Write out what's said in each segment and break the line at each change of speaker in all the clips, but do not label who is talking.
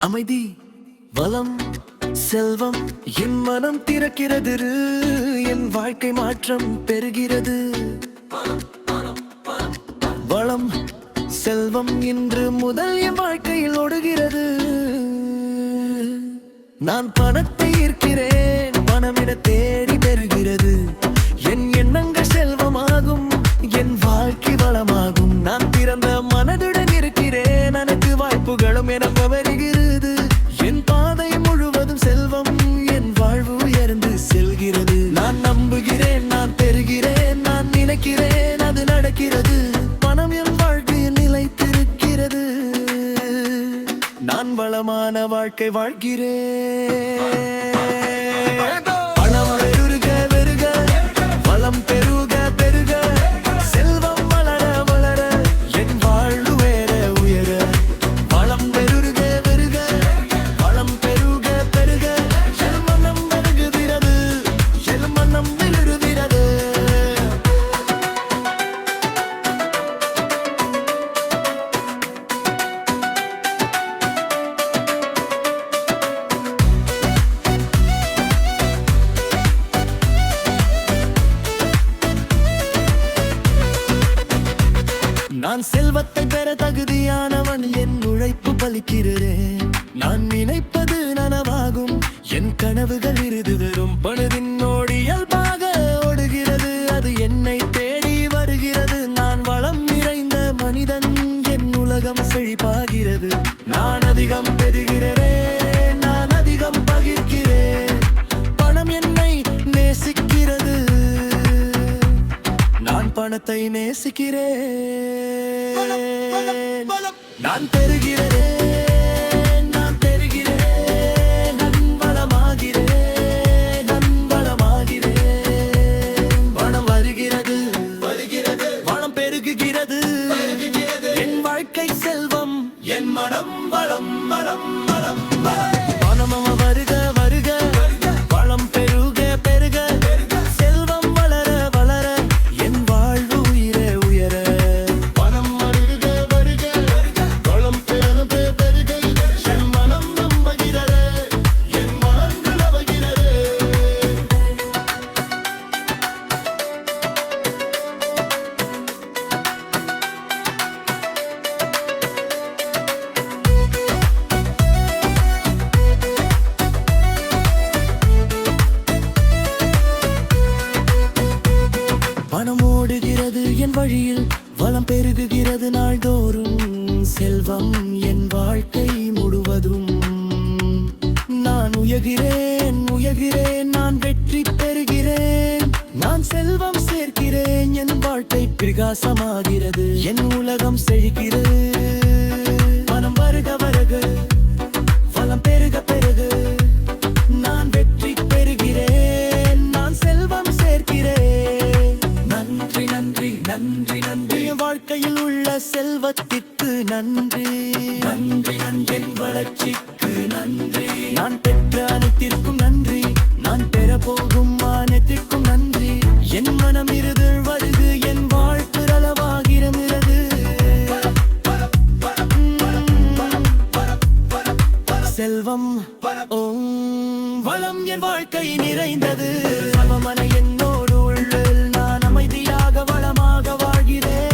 அமைதி வளம் செல்வம் என் மனம் திறக்கிறது, என் வாழ்க்கை மாற்றம் பெறுகிறது. வளம் செல்வம் இன்று முதல் என் வாழ்க்கையில் ஓடுகிறது. நான் பணத்தை ஈர்க்கிறேன், பணமிட தேடி பெறுகிறது. என் எண்ணங்கள் செல்வமாகும், என் வாழ்க்கை வளமாகும். நான் பிறந்த மனதுடன் இருக்கிறேன், எனக்கு வாய்ப்புகளும் எனக்கு வருகிறது. என் பாதை முழுவதும் செல்வம், என் வாழ்வு உயர்ந்து செல்கிறது. நான் நம்புகிறேன், நான் பெறுகிறேன், நான் நினைக்கிறேன், அது நடக்கிறது. பணம் என் வாழ்க்கையில் நிலைத்திருக்கிறது. நான் வளமான வாழ்க்கை வாழ்கிறேன். பணம் பெருக பெருக, வளம் பெருக பெருக, செல்வம் வளர வளர, என் வாழ்வு உயர உயர. வளம் பெருக பெருக, வளம் பெருக பெருக, என் மனம் பெருகுகிறது, என் மனம் விழுகிறது. நான் செல்வத்தை பெற தகுதியானவன், என் உழைப்பு பலிக்கிறது. நான் நினைப்பது நனவாகும், என் கனவுகள் விருது தரும். பணத்தின் நோடி இயல்பாக ஓடுகிறது, அது என்னை தேடி வருகிறது. நான் வளம் நிறைந்த மனிதன், என் உலகம் செழிப்பாகிறது. நான் அதிகம் பெறுகிறேன், நான் அதிகம் பகிர்கிறேன். பணம் என்னை நேசிக்கிறது, நான் பணத்தை நேசிக்கிறேன். நான் பெறுகிறேன், நான் பெறுகிறேன், நான் வளமாகிறேன், நான் வளமாகிறேன். பணம் வருகிறது வருகிறது, வளம் பெருகுகிறது, என் வாழ்க்கை செல்வம், என் மனம் வளம் வளம் வளம். பணம் வருக வருக, வளம் பெருக பெருக, செல்வம் வளர வளர, என் வாழ்வு உயர உயர. பணம் வருக வருக, வளம் பெருக பெருக, என் மனம் நம்புகிறது, என் மனம் நம்புகிறது. பணம் ஓடுகிறது என் வழியில், வளம் பெருகுகிறது நாள்தோறும். செல்வம் என் வாழ்க்கை முழுவதும். நான் உயர்கிறேன் உயர்கிறேன், நான் வெற்றி பெறுகிறேன். நான் செல்வம் சேர்க்கிறேன், என் வாழ்க்கை பிரகாசமாகிறது, என் உலகம் செழிக்கிறது. பணம் வருக வருக, வளம் பெருக பெருக, நான் வெற்றி பெறுகிறேன், நான் செல்வம் சேர்க்கிறேன். நன்றி நன்றி நன்றி நன்றி, என் வாழ்க்கையில் உள்ள செல்வத்திற்கு நன்றி. நன்றி நன்றி, என் வளர்ச்சிக்கு நன்றி. நான் பெற்ற அனைத்திற்கும் நன்றி, நான் பெற போகும் அனைத்திற்கும் நன்றி. என் மனம் இருதல் வருது, என் வாழ்க்கை அளவாகிறது. செல்வம் வளம் என் வாழ்க்கை நிறைந்தது. சமமன என்னோடு உள்ளில், நான் அமைதியாக வளமாக வாழ்கிறேன்.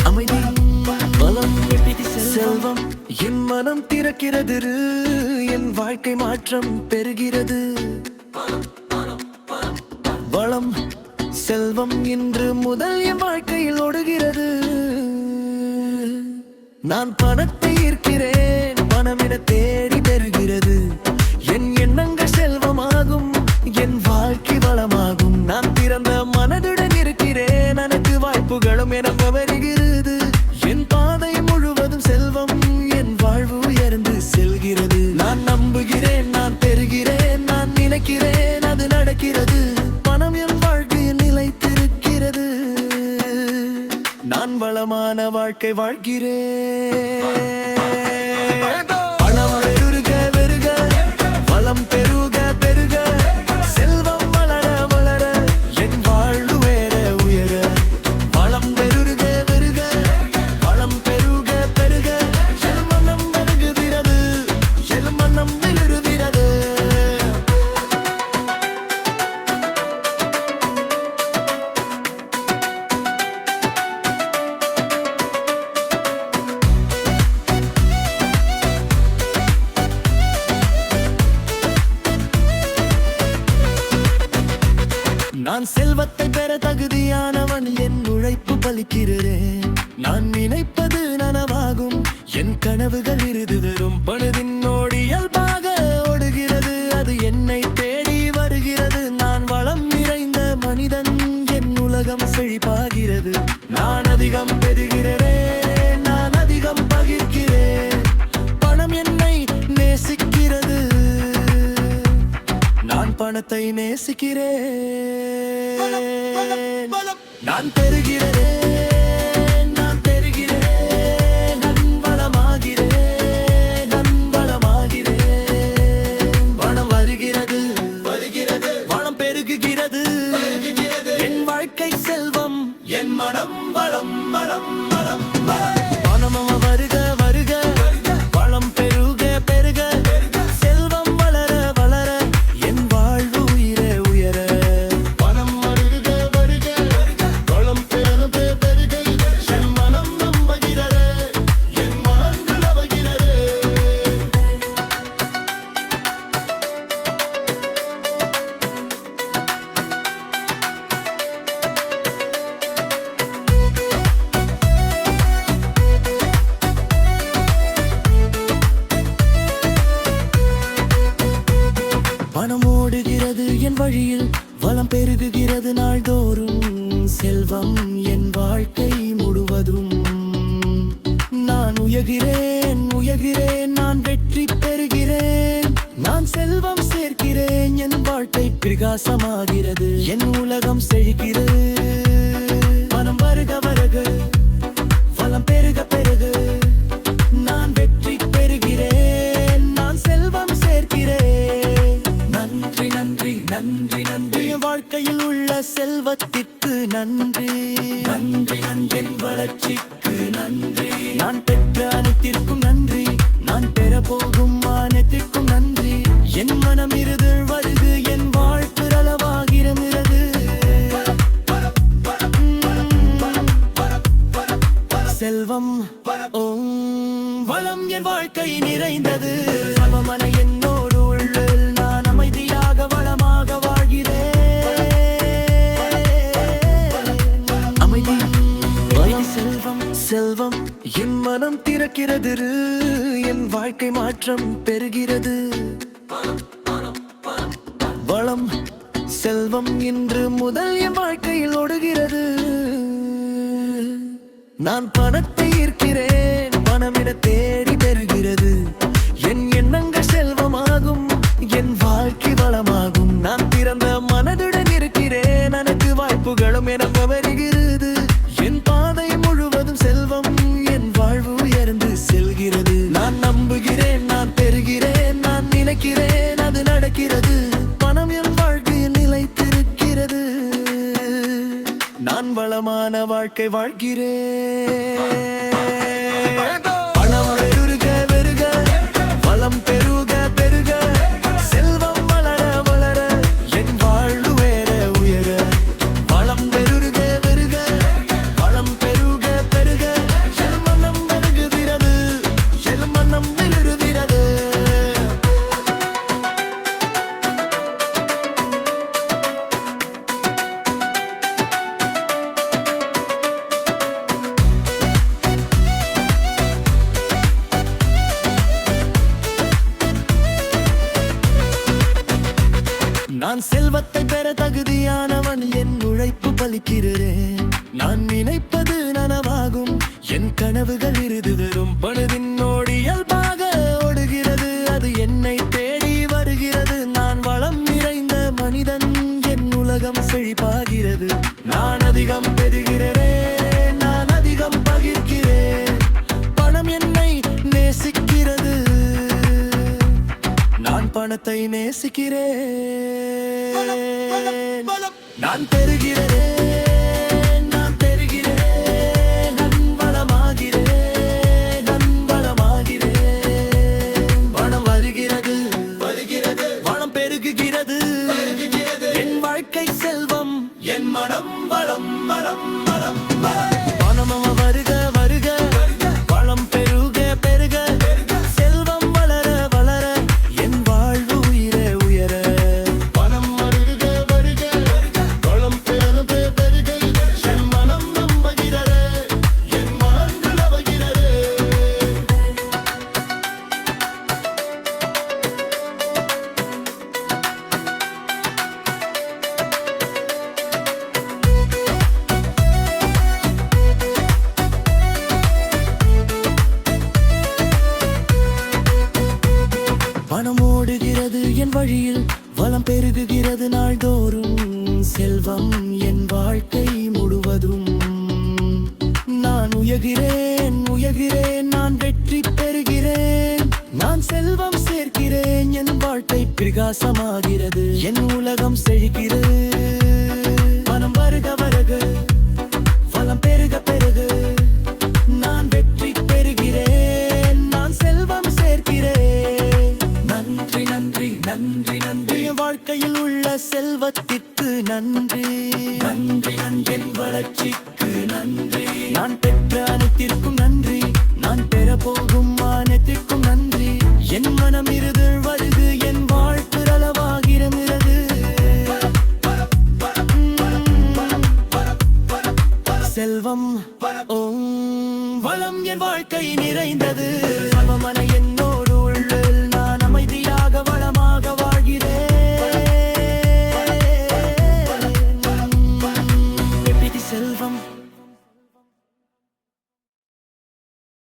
அமைதி வளம் செல்வம் என் மனம் திறக்கிறது, என் வாழ்க்கை மாற்றம் பெறுகிறது. வளம் செல்வம் இன்று முதல் என் வாழ்க்கையில் ஓடுகிறது. நான் பணத்தை ஈர்க்கிறேன், பணமிட தேடி பெறுகிறது. என் எண்ணங்கள் செல்வமாகும், என் வாழ்க்கை வளமாகும். நான் பிறந்த மனதுடன் இருக்கிறேன், எனக்கு வாய்ப்புகளும் எனக்கு வருகிறது. என் பாதை முழுவதும் செல்வம், என் வாழ்வு உயர்ந்து செல்கிறது. நான் நம்புகிறேன், நான் பெறுகிறேன், நான் நினைக்கிறேன், அது நடக்கிறது. பணம் என் வாழ்க்கையில் நிலைத்திருக்கிறது. நான் வளமான வாழ்க்கை வாழ்கிறேன். பணம் பெருக பெருக, வளம் பெருக பெருக, செல்வம் வளர வளர, என் வாழ்வு உயர உயர. பணம் பெருக பெருக, வளம் பெருக பெருக, என் நான் செல்வத்தை பெற தகுதியானவன், என் உழைப்பு பலிக்கிறதே. நான் நினைப்பது நனவாகும், என் கனவுகள் இறுதி தரும். பழுதின் இயல்பாக ஓடுகிறது, அது என்னை தேடி வருகிறது. நான் வளம் நிறைந்த மனிதன், என் உலகம் செழிப்பாகிறது. நான் அதிகம் பெறுகிறேன், நான் அதிகம் பகிர்கிறேன். பணம் என்னை நேசிக்கிறது, நான் பணத்தை நேசிக்கிறேன். நான் பெறுகிறேன், நான் பெறுகிறேன். நான் வளமாகிறேன், நான் வளமாகிறேன். பணம் வருகிறது, வருகிறது. பணம் பெருகுகிறது, என் வாழ்க்கை செல்வம், என் மனம் வளம், வளம், வளம், வளம். பணம் வருக, வருக. வளம் பெருக, பெருக. செல்வம் வளர, வளர. என் வாழ்வு உயர, உயர. பணம் வருக, வருக. வளம் பெருக, பெருக. என் மனம் நம்புகிறது, என் மனம் நம்புகிறது. பணம் ஓடுகிறது என் வழியில், வளம் பெருகுகிறது நாள்தோறும். செல்வம் என் வாழ்க்கை முழுவதும். நான் உயர்கிறேன், உயர்கிறேன். நான் வெற்றி பெறுகிறேன். நான் செல்வம் சேர்க்கிறேன், என் வாழ்க்கை பிரகாசமாகிறது. என் உலகம் செழிக்கிறது. பணம் வருக, வருக. வளம் பெருக, பெருக. நான் வெற்றி பெறுகிறேன், நான் செல்வம் சேர்க்கிறேன். நன்றி, நன்றி, நன்றி, நன்றி. என் வாழ்க்கையில் உள்ள செல்வத்திற்கு நன்றி. நன்றி, நன்றி. என் வளர்ச்சிக்கு நன்றி. நான் பெற்ற அனைத்திற்கும் நன்றி. நான் பெறப்போகும் அனைத்திற்கும் நன்றி. என் மனம் இருதல் வருது, என் வாழ்க்கை அளவாகிறது. செல்வம் ஓம் வளம் என் வாழ்க்கை நிறைந்தது. சமமன என்னோடு உள்ளில் நான் அமைதியாக வளமாக வாழ்கிறேன். அமைதி, வளம், செல்வம், செல்வம். என் மனம் திறக்கிறது, என் வாழ்க்கை மாற்றம் பெறுகிறது. வளம், செல்வம் இன்று முதல் என் வாழ்க்கையில் ஓடுகிறது. நான் பணத்தை ஈர்க்கிறேன், பணமிட தேடி பெறுகிறது. என் எண்ணங்கள் செல்வமாகும், என் வாழ்க்கை வளமாகும். நான் பிறந்த மனதுடன் இருக்கிறேன், அனைத்து வாய்ப்புகளும் எனக்கு வருகிறது. என் பாதை முழுவதும் செல்வம், என் வாழ்வு உயர்ந்து செல்கிறது. நான் நம்புகிறேன், நான் பெறுகிறேன். நான் நினைக்கிறேன், அது நடக்கிறது. பணம் என் வாழ்க்கையில் நிலைத்திருக்கிறது. நான் வளமான வாழ்க்கை வாழ்கிறேன். பணம் பெருக, பெருக. வளம் பெருக, பெருக. செல்வம் வளர, வளர. என் வாழ்வு உயர, உயர. வளம் பெருக, பெருக. வளம் பெருக, பெருக. என் மனம் பெருகுகிறது, என் மனம் பெருகுகிறது. நான் செல்வத்தை பெற தகுதியானவன், என் உழைப்பு பலிக்கிறதே. நான் நினைப்பது நனவாகும், என் கனவுகள் இறுதி தரும். பழுதின் இயல்பாக ஓடுகிறது, அது என்னை தேடி வருகிறது. நான் வளம் நிறைந்த மனிதன், என் உலகம் செழிப்பாகிறது. நான் அதிகம் பெறுகிறேன், நான் அதிகம் பகிர்கிறேன். பணம் என்னை நேசிக்கிறது, நான் பணத்தை நேசிக்கிறேன். நான் பெறுகிறேன், நான் பெறுகிறேன். நான் வளமாகிறேன், நான் வளமாகிறேன். பணம் வருகிறது, வருகிறது. பணம் பெருகுகிறது, பெருகுகிறது. என் வாழ்க்கை செல்வம், என் மனம் வளம், வளம், வளம், வளம். பணம் வருக, வருக. வளம் பெருக, பெருக. செல்வம் வளர, வளர. என் வாழ்வு உயர, உயர. பணம் வருக, வருக. வளம் ஓடுகிறது என் வழியில், வளம் பெருகுகிறது நாள்தோறும். செல்வம் என் வாழ்க்கை முழுவதும். நான் உயர்கிறேன் உயர்கிறேன், நான் வெற்றி பெறுகிறேன். நான் செல்வம் சேர்க்கிறேன், என் வாழ்க்கை பிரகாசமாகிறது. என் உலகம் செழிக்கிறது. பணம் வருக வருக, வளம் பெருக பெருக, நான் வெற்றி பெறுகிறேன். நான் செல்வம் சேர்க்கிறேன். நன்றி நன்றி நன்றி நன்றி, என் வாழ்க்கையில் உள்ள செல்வத்திற்கு நன்றி. நன்றி நன்றி, என் வளர்ச்சிக்கு நன்றி. நான் பெற்ற அனைத்திற்கும் நன்றி. நான் பெற போகும் அனைத்திற்கும் நன்றி. என் மனம் இருது வருது, என் வாழ்க்கை அளவாகிறது. செல்வம் வளம் என் வாழ்க்கை நிறைந்தது.